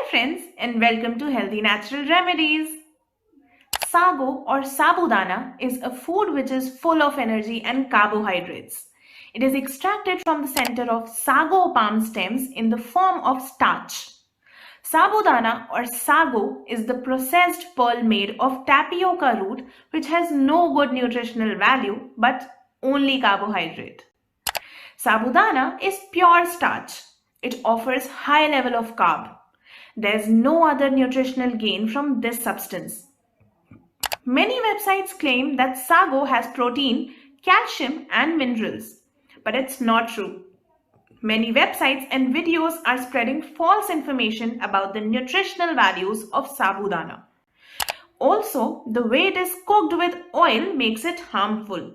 friends, and welcome to Healthy Natural Remedies. Sago or sabudana is a food which is full of energy and carbohydrates. It is extracted from the center of sago palm stems in the form of starch. Sabudana or sago is the processed pearl made of tapioca root which has no good nutritional value but only carbohydrate. Sabudana is pure starch. It offers high level of carb. There's no other nutritional gain from this substance. Many websites claim that sago has protein, calcium and minerals, but it's not true. Many websites and videos are spreading false information about the nutritional values of sabudana. Also, the way it is cooked with oil makes it harmful.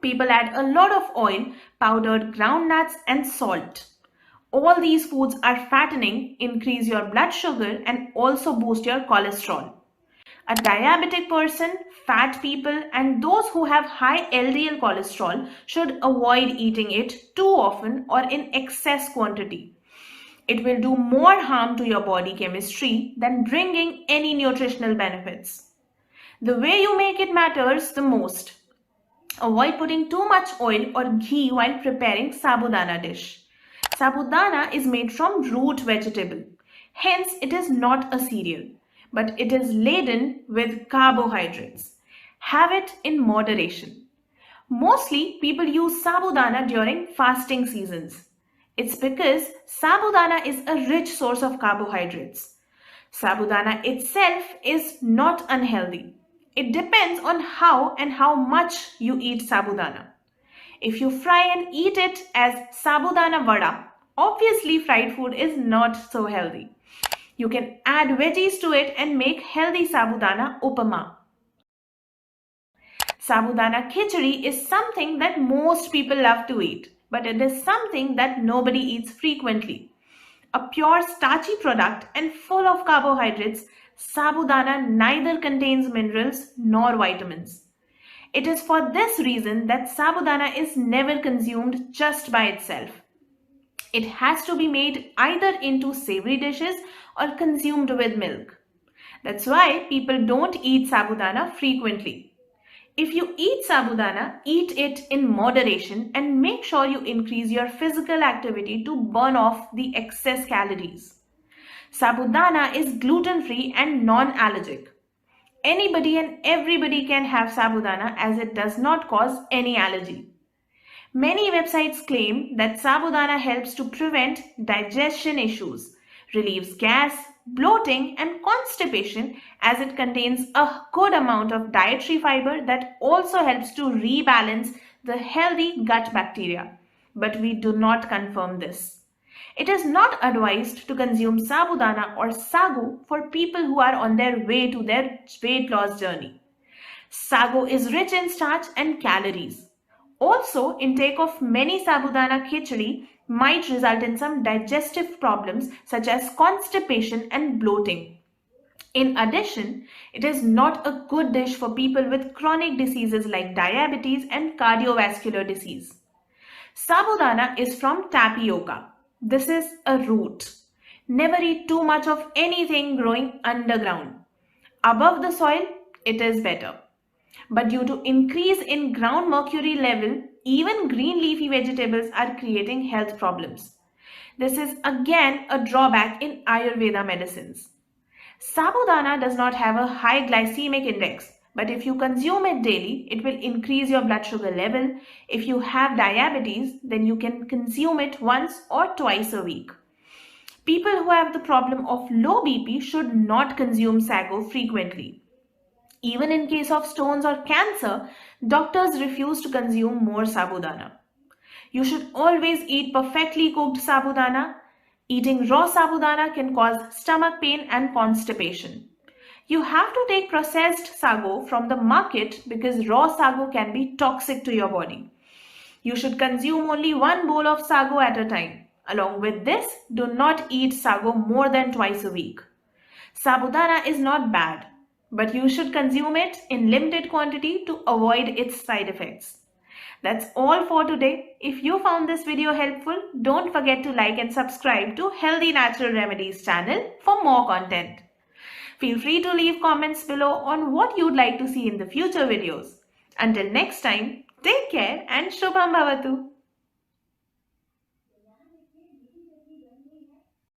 People add a lot of oil, powdered groundnuts and salt. All these foods are fattening, increase your blood sugar and also boost your cholesterol. A diabetic person, fat people and those who have high LDL cholesterol should avoid eating it too often or in excess quantity. It will do more harm to your body chemistry than bringing any nutritional benefits. The way you make it matters the most. Avoid putting too much oil or ghee while preparing sabudana dish. Sabudana is made from root vegetable. Hence, it is not a cereal, but it is laden with carbohydrates. Have it in moderation. Mostly, people use sabudana during fasting seasons. It's because sabudana is a rich source of carbohydrates. Sabudana itself is not unhealthy. It depends on how and how much you eat sabudana. If you fry and eat it as sabudana vada, obviously fried food is not so healthy. You can add veggies to it and make healthy sabudana upama. Sabudana khichadi is something that most people love to eat, but it is something that nobody eats frequently. A pure starchy product and full of carbohydrates, sabudana neither contains minerals nor vitamins. It is for this reason that sabudana is never consumed just by itself. It has to be made either into savory dishes or consumed with milk. That's why people don't eat sabudana frequently. If you eat sabudana, eat it in moderation and make sure you increase your physical activity to burn off the excess calories. Sabudana is gluten-free and non-allergic. Anybody and everybody can have sabudana as it does not cause any allergy. Many websites claim that sabudana helps to prevent digestion issues, relieves gas, bloating and constipation as it contains a good amount of dietary fiber that also helps to rebalance the healthy gut bacteria. But we do not confirm this. It is not advised to consume sabudana or sago for people who are on their way to their weight loss journey. Sago is rich in starch and calories. Also, intake of many sabudana khichdi might result in some digestive problems such as constipation and bloating. In addition, it is not a good dish for people with chronic diseases like diabetes and cardiovascular disease. Sabudana is from tapioca. This is a root. Never eat too much of anything growing underground. Above the soil, it is better. But due to increase in ground mercury level, even green leafy vegetables are creating health problems. This is again a drawback in Ayurveda medicines. Sabudana does not have a high glycemic index, but if you consume it daily, it will increase your blood sugar level. If you have diabetes, then you can consume it once or twice a week. People who have the problem of low BP should not consume sago frequently. Even in case of stones or cancer, doctors refuse to consume more sabudana. You should always eat perfectly cooked sabudana. Eating raw sabudana can cause stomach pain and constipation. You have to take processed sago from the market because raw sago can be toxic to your body. You should consume only one bowl of sago at a time. Along with this, do not eat sago more than twice a week. Sabudana is not bad, but you should consume it in limited quantity to avoid its side effects. That's all for today. If you found this video helpful, don't forget to like and subscribe to Healthy Natural Remedies channel for more content. Feel free to leave comments below on what you'd like to see in the future videos. Until next time, take care and Shubham Bhavatu.